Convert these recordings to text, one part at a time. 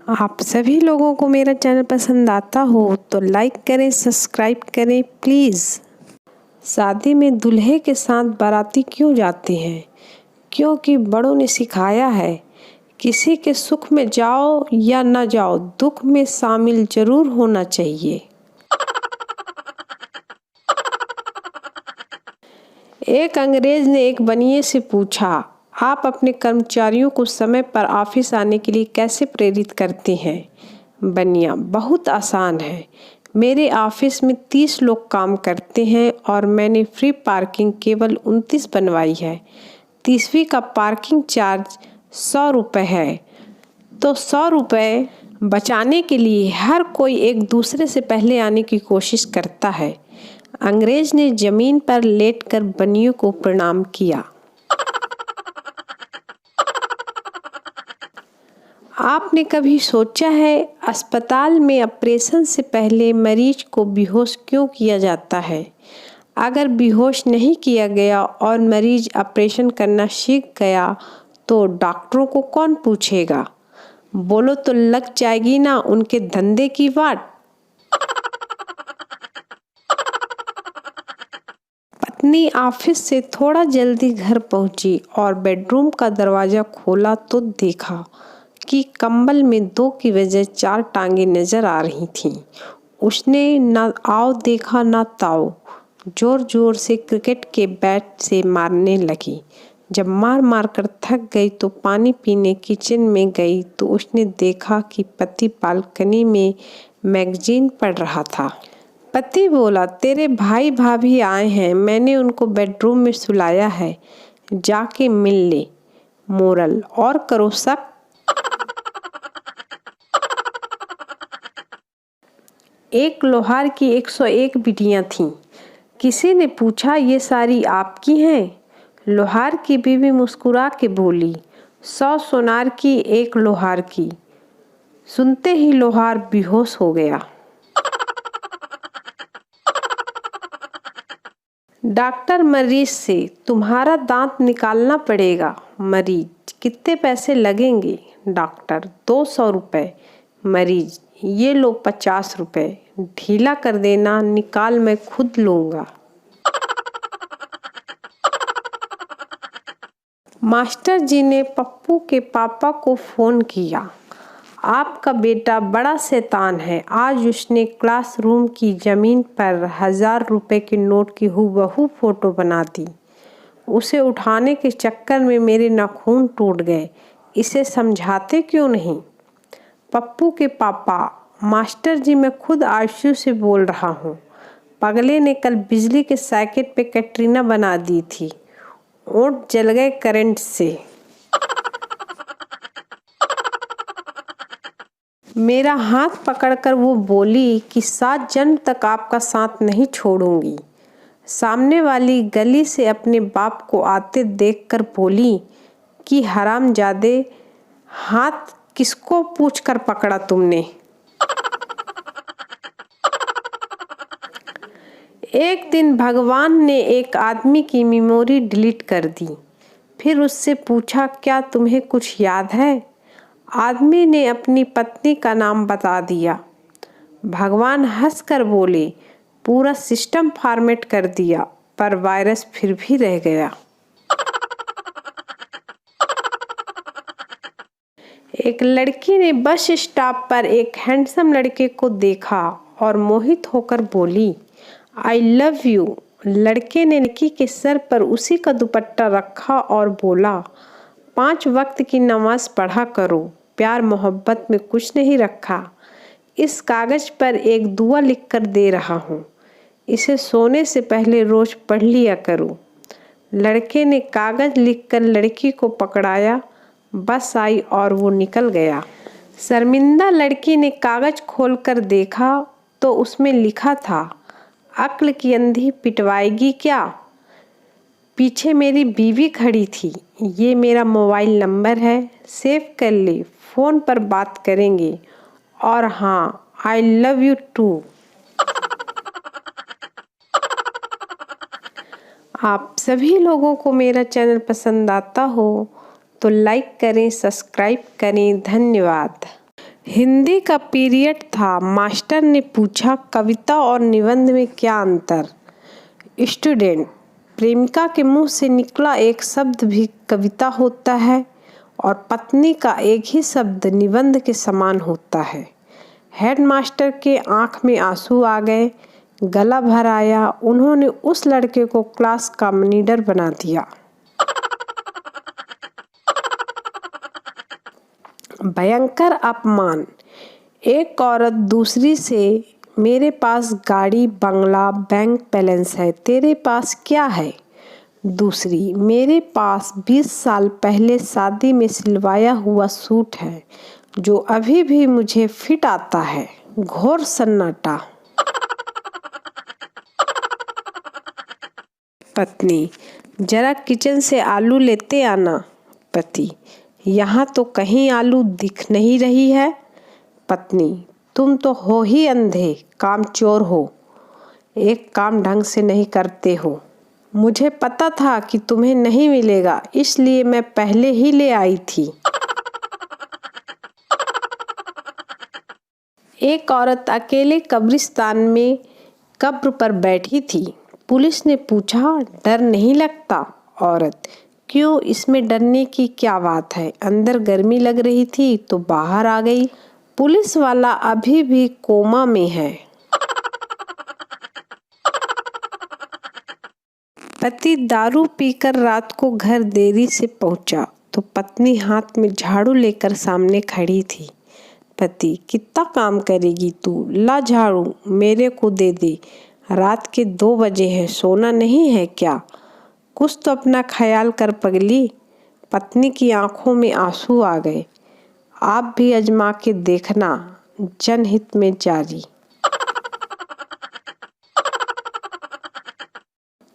आप सभी लोगों को मेरा चैनल पसंद आता हो तो लाइक करें, सब्सक्राइब करें प्लीज़। शादी में दूल्हे के साथ बाराती क्यों जाते हैं? क्योंकि बड़ों ने सिखाया है, किसी के सुख में जाओ या न जाओ, दुख में शामिल जरूर होना चाहिए। एक अंग्रेज ने एक बनिए से पूछा, आप अपने कर्मचारियों को समय पर ऑफिस आने के लिए कैसे प्रेरित करते हैं? बनिया, बहुत आसान है। मेरे ऑफिस में 30 लोग काम करते हैं और मैंने फ्री पार्किंग केवल 29 बनवाई है। 30वीं का पार्किंग चार्ज 100 रुपये है, तो 100 रुपये बचाने के लिए हर कोई एक दूसरे से पहले आने की कोशिश करता है। अंग्रेज ने जमीन पर लेटकर बनियों को प्रणाम किया। आपने कभी सोचा है, अस्पताल में ऑपरेशन से पहले मरीज को बेहोश क्यों किया जाता है? अगर बेहोश नहीं किया गया और मरीज ऑपरेशन करना सीख गया तो डॉक्टरों को कौन पूछेगा? बोलो तो लग जाएगी ना उनके धंधे की वाट। पत्नी ऑफिस से थोड़ा जल्दी घर पहुंची और बेडरूम का दरवाजा खोला तो देखा कि कंबल में 2 की वजह 4 टांगे नजर आ रही थीं। उसने न आओ देखा न ताओ, जोर जोर से क्रिकेट के बैट से मारने लगी। जब मार मार कर थक गई तो पानी पीने किचन में गई तो उसने देखा कि पति बालकनी में मैगजीन पढ़ रहा था। पति बोला, तेरे भाई भाभी आए हैं, मैंने उनको बेडरूम में सुलाया है, जाके मिल ले। मोरल, और करो सब। एक लोहार की 101 बिटियां थीं। किसी ने पूछा, ये सारी आपकी हैं? लोहार की बीवी मुस्कुरा के बोली, 100 सोनार की, 1 लोहार की। सुनते ही लोहार बेहोश हो गया। डॉक्टर मरीज से, तुम्हारा दांत निकालना पड़ेगा। मरीज, कितने पैसे लगेंगे? डॉक्टर, 200 रुपये। मरीज, ये लो 50 रुपये, ढीला कर देना, निकाल मैं खुद लूँगा। मास्टर जी ने पप्पू के पापा को फ़ोन किया, आपका बेटा बड़ा शैतान है, आज उसने क्लासरूम की ज़मीन पर 1000 रुपये के नोट की हूबहू फ़ोटो बना दी। उसे उठाने के चक्कर में मेरे नाखून टूट गए, इसे समझाते क्यों नहीं? पप्पू के पापा, मास्टर जी मैं खुद आशु से बोल रहा हूँ। पगले ने कल बिजली के सॉकेट पे कैटरीना बना दी थी, ओंठ जल गए करंट से। मेरा हाथ पकड़कर वो बोली कि 7 जन्म तक आपका साथ नहीं छोड़ूंगी। सामने वाली गली से अपने बाप को आते देखकर बोली कि हरामजादे, हाथ किसको पूछकर पकड़ा तुमने? एक दिन भगवान ने एक आदमी की मेमोरी डिलीट कर दी। फिर उससे पूछा, क्या तुम्हें कुछ याद है? आदमी ने अपनी पत्नी का नाम बता दिया। भगवान हंसकर बोले, पूरा सिस्टम फॉर्मेट कर दिया, पर वायरस फिर भी रह गया। एक लड़की ने बस स्टॉप पर एक हैंडसम लड़के को देखा और मोहित होकर बोली, आई लव यू। लड़के ने लड़की के सर पर उसी का दुपट्टा रखा और बोला, 5 वक्त की नमाज पढ़ा करो, प्यार मोहब्बत में कुछ नहीं रखा। इस कागज पर एक दुआ लिखकर दे रहा हूँ, इसे सोने से पहले रोज पढ़ लिया करो। लड़के ने कागज लिखकर लड़की को पकड़ाया, बस आई और वो निकल गया। शर्मिंदा लड़की ने कागज खोलकर देखा तो उसमें लिखा था, अक्ल की अंधी पिटवाएगी क्या? पीछे मेरी बीवी खड़ी थी, ये मेरा मोबाइल नंबर है, सेव कर ले, फ़ोन पर बात करेंगे, और हाँ, आई लव यू टू। आप सभी लोगों को मेरा चैनल पसंद आता हो तो लाइक करें, सब्सक्राइब करें। धन्यवाद। हिंदी का पीरियड था। मास्टर ने पूछा, कविता और निबंध में क्या अंतर? स्टूडेंट, प्रेमिका के मुंह से निकला एक शब्द भी कविता होता है और पत्नी का एक ही शब्द निबंध के समान होता है। हेडमास्टर के आंख में आंसू आ गए, गला भर आया। उन्होंने उस लड़के को क्लास का मॉनिटर बना दिया। भयंकर अपमान। एक औरत दूसरी से, मेरे पास गाड़ी, बंगला, बैंक बैलेंस है, तेरे पास क्या है? दूसरी, मेरे पास 20 साल पहले शादी में सिलवाया हुआ सूट है जो अभी भी मुझे फिट आता है। घोर सन्नाटा। पत्नी, जरा किचन से आलू लेते आना। पति, यहाँ तो कहीं आलू दिख नहीं रही है। पत्नी, तुम तो हो ही अंधे, कामचोर हो, एक काम ढंग से नहीं करते हो। मुझे पता था कि तुम्हें नहीं मिलेगा, इसलिए मैं पहले ही ले आई थी। एक औरत अकेले कब्रिस्तान में कब्र पर बैठी थी। पुलिस ने पूछा, डर नहीं लगता? औरत, क्यों, इसमें डरने की क्या बात है? अंदर गर्मी लग रही थी तो बाहर आ गई। पुलिस वाला अभी भी कोमा में है। पति दारू पीकर रात को घर देरी से पहुंचा तो पत्नी हाथ में झाड़ू लेकर सामने खड़ी थी। पति, कितना काम करेगी तू? ला झाड़ू मेरे को दे दे। रात के 2 बजे हैं, सोना नहीं है क्या? कुछ तो अपना ख्याल कर पगली। पत्नी की आंखों में आंसू आ गए। आप भी आजमा के देखना। जनहित में जारी।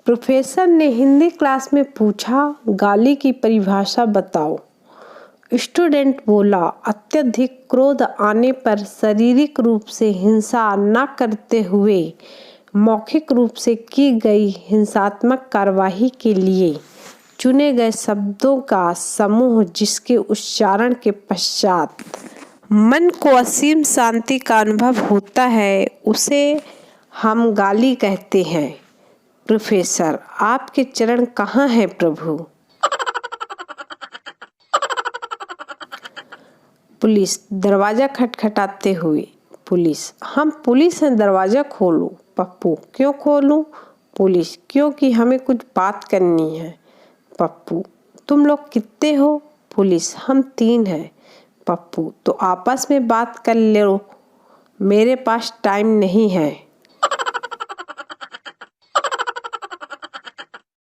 प्रोफेसर ने हिंदी क्लास में पूछा, गाली की परिभाषा बताओ। स्टूडेंट बोला, अत्यधिक क्रोध आने पर शारीरिक रूप से हिंसा न करते हुए मौखिक रूप से की गई हिंसात्मक कार्यवाही के लिए चुने गए शब्दों का समूह जिसके उच्चारण के पश्चात मन को असीम शांति का अनुभव होता है, उसे हम गाली कहते हैं। प्रोफेसर, आपके चरण कहाँ हैं प्रभु? पुलिस दरवाजा खटखटाते हुए। पुलिस, हम पुलिस हैं, दरवाजा खोलो। पप्पू, क्यों खोलूं? पुलिस, क्योंकि हमें कुछ बात करनी है। पप्पू, तुम लोग कितने हो? पुलिस, हम 3 हैं। पप्पू, तो आपस में बात कर लो, मेरे पास टाइम नहीं है।